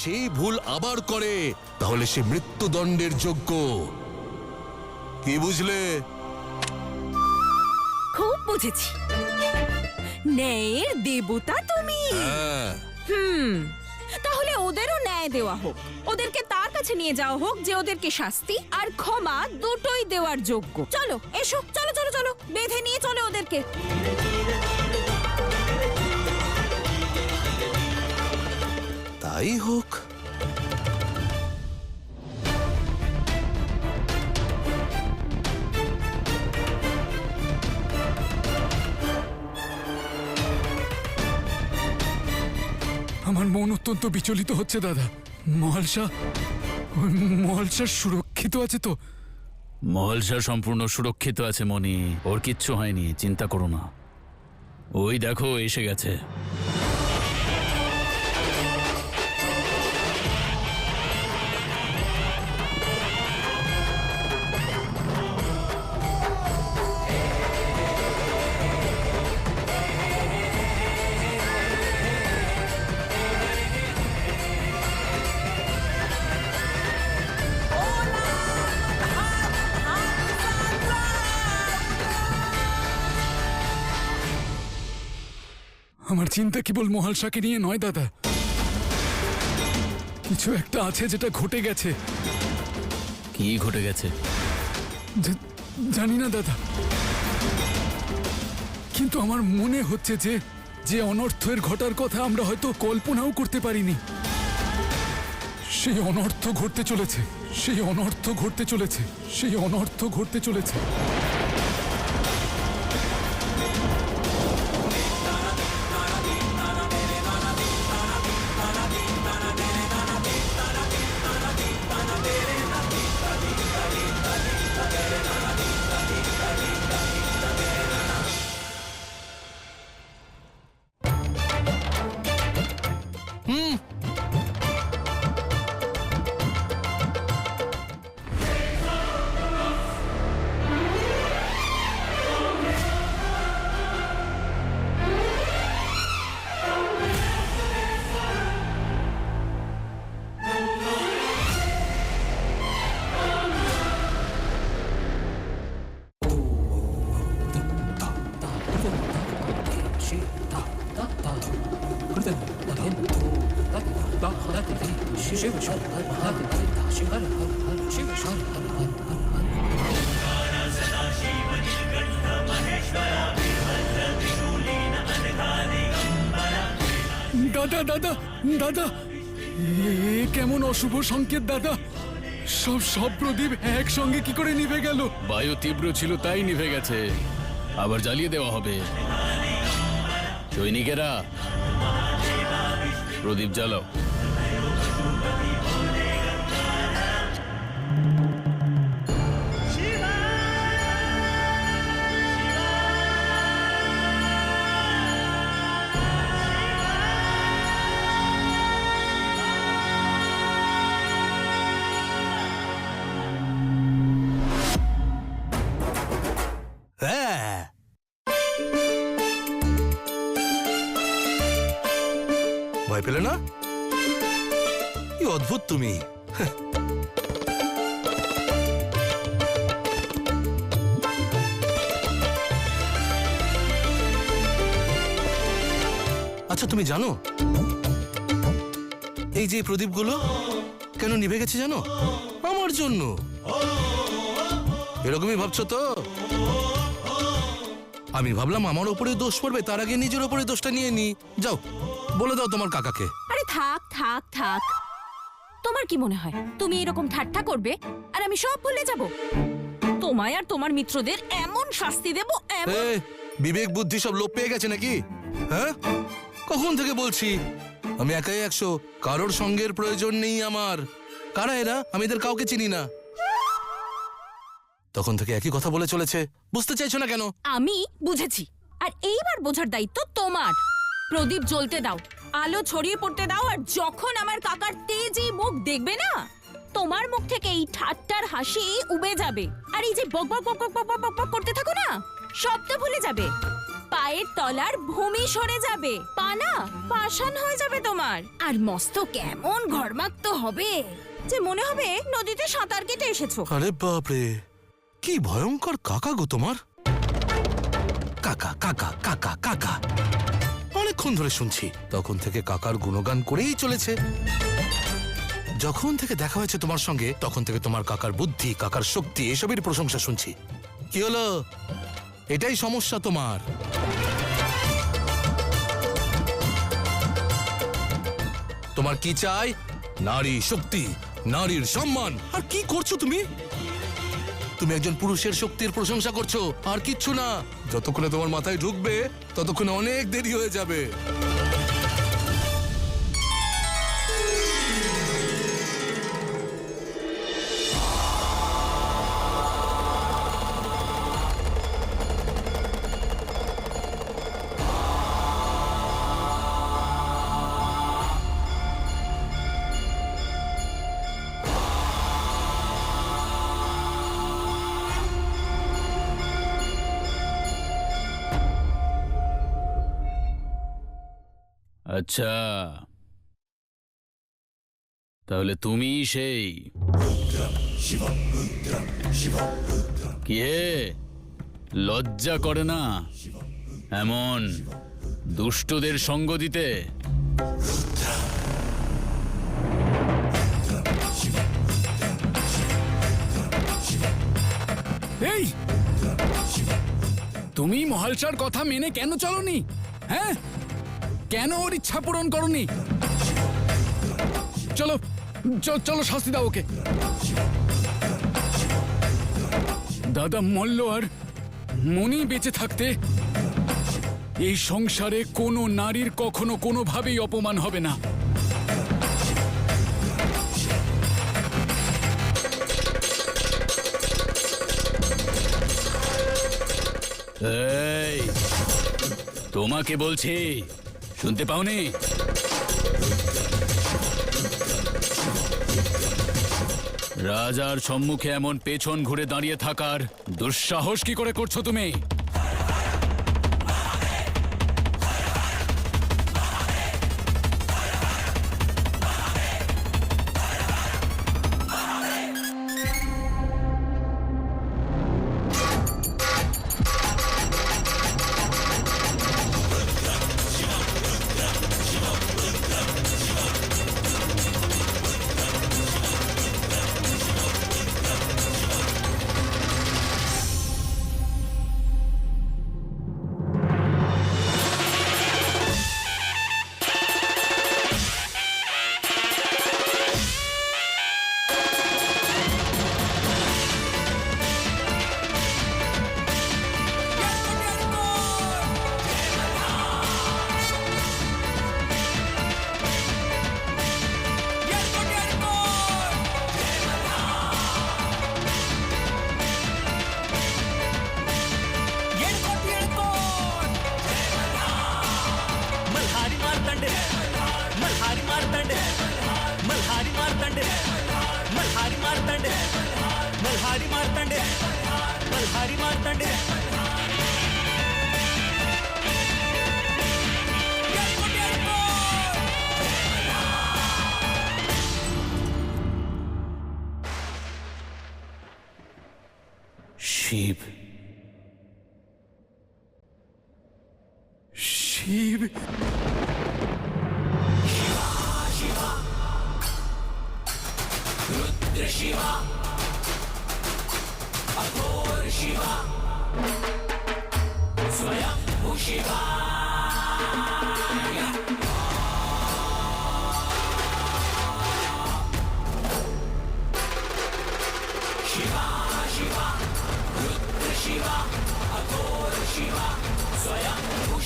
সেই ভুল আবার করে তাহলে সে মৃত্যুদণ্ডের যোগ্য। কি বুঝলে? খুব বুঝেছি, ন্যায়ের দেবতা তুমি। হ্যাঁ, তাহলে ওদেরও ন্যায় দেওয়া হোক, ওদেরকে তার কাছে নিয়ে যাওয়া হোক যে ওদেরকে শাস্তি আর ক্ষমা দুটোই দেওয়ার যোগ্য। চলো এসো, চলো চলো চলো, বেঁধে নিয়ে চলো ওদেরকে। তাই হোক। আমার মন অত্যন্ত বিচলিত হচ্ছে দাদা। মহালসা সুরক্ষিত আছে তো? মহলসা সম্পূর্ণ সুরক্ষিত আছে মনি, ওর কিচ্ছু হয়নি, চিন্তা করো না। ওই দেখো এসে গেছে। আমার চিন্তা কেবল মহালসাকে নিয়ে নয় দাদা, কিছু একটা আছে যেটা ঘটে গেছে। কি ঘটে গেছে? জানি না দাদা, কিন্তু আমার মনে হচ্ছে যে অনর্থের ঘটার কথা আমরা হয়তো কল্পনাও করতে পারিনি, সেই অনর্থ ঘটতে চলেছে, সেই অনর্থ ঘটতে চলেছে, সেই অনর্থ ঘটতে চলেছে। দাদা দাদা দাদা, এ কেমন অশুভ সংকেত দাদা। সব প্রদীপ একসঙ্গে কি করে নিভে গেল? বায়ু তীব্র ছিল তাই নিভে গেছে, আবার জ্বালিয়ে দেওয়া হবে। সৈনিকেরা প্রদীপ জ্বালাও। হ্যাঁ, ভয় পেলে না? কি অদ্ভুত তুমি। আচ্ছা তুমি জানো এই যে প্রদীপগুলো কেন নিভে গেছে জানো? আমার জন্য। এরকমই ভাবছো তো? আমি ভাবলাম আমার ওপরে দোষ পড়বে, তার আগে নিজের ওপরে দোষটা নিয়ে নি। যাও বলে দাও তোমার কাকাকে। আরে থাক থাক থাক, তোমার কি মনে হয় তুমি এরকম ঠাট্টা করবে আর আমি সব ভুলে যাব? তোমায় আর তোমার মিত্রদের এমন শাস্তি দেব, এমন। বিবেক বুদ্ধি সব লোপ পেয়ে গেছে নাকি? হ্যাঁ, কখন থেকে বলছি আমি একাই 100, কারোর সঙ্গের প্রয়োজন নেই আমার। কারা এরা? আমি এদের কাউকে চিনি না। তখন থেকে একই কথা বলে চলেছে, বুঝতে চাইছো না কেন? আমি বুঝেছি, আর এইবার বোঝার দায়িত্ব তোমার। প্রদীপ জ্বলতে দাও, আলো ছড়িয়ে পড়তে দাও, আর যখন আমার কাকার তেজি মুখ দেখবে না, তোমার মুখ থেকে এই ঠাট্টার হাসি উবে যাবে, আর এই যে বক বক বক বক বক বক বক করতে থাকো না, সব তো ভুলে যাবে। পায়ের তলার ভূমি সরে যাবে, পা না পাষাণ হয়ে যাবে তোমার, আর মস্ত কেমন ঘর্মাক্ত হবে যে মনে হবে নদীতে সাঁতার কেটে এসেছো। আরে বাপরে, কি ভয়ঙ্কর কাকা গো তোমার। কাকা কাকা কাকা কাকা অনেকক্ষণ ধরে শুনছি, তখন থেকে কাকার গুণগান করেই চলেছে। যখন থেকে দেখা হয়েছে তোমার সঙ্গে, তখন থেকে তোমার কাকার বুদ্ধি, কাকার শক্তি, এসবের প্রশংসা শুনছি। কি হলো? এটাই সমস্যা তোমার। তোমার কি চাই? নারী শক্তি, নারীর সম্মান। আর কি করছো তুমি? তুমি একজন পুরুষের শক্তির প্রশংসা করছো, আর কিচ্ছু না। যতক্ষণে তোমার মাথায় ঢুকবে ততক্ষণে অনেক দেরি হয়ে যাবে। আচ্ছা, তাহলে তুমি সেই কি হে, লজ্জা করে না এমন দুষ্টদের সঙ্গ দিতে? এই, তুমি মহালসার কথা মেনে কেন চলনি? হ্যাঁ, কেন ওর ইচ্ছা পূরণ করনি? চলো চলো, শাস্তি দাও ওকে। দাদা মল্ল আর মনি বেঁচে থাকতে এই সংসারে কোনো নারীর কখনো কোনোভাবেই অপমান হবে না। এই, তোমাকে বলছি, শুনতে পাওনি? রাজার সম্মুখে এমন পেছন ঘুরে দাঁড়িয়ে থাকার দুঃসাহস কি করে করছো তুমি? শিব, শিব,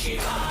Shiva,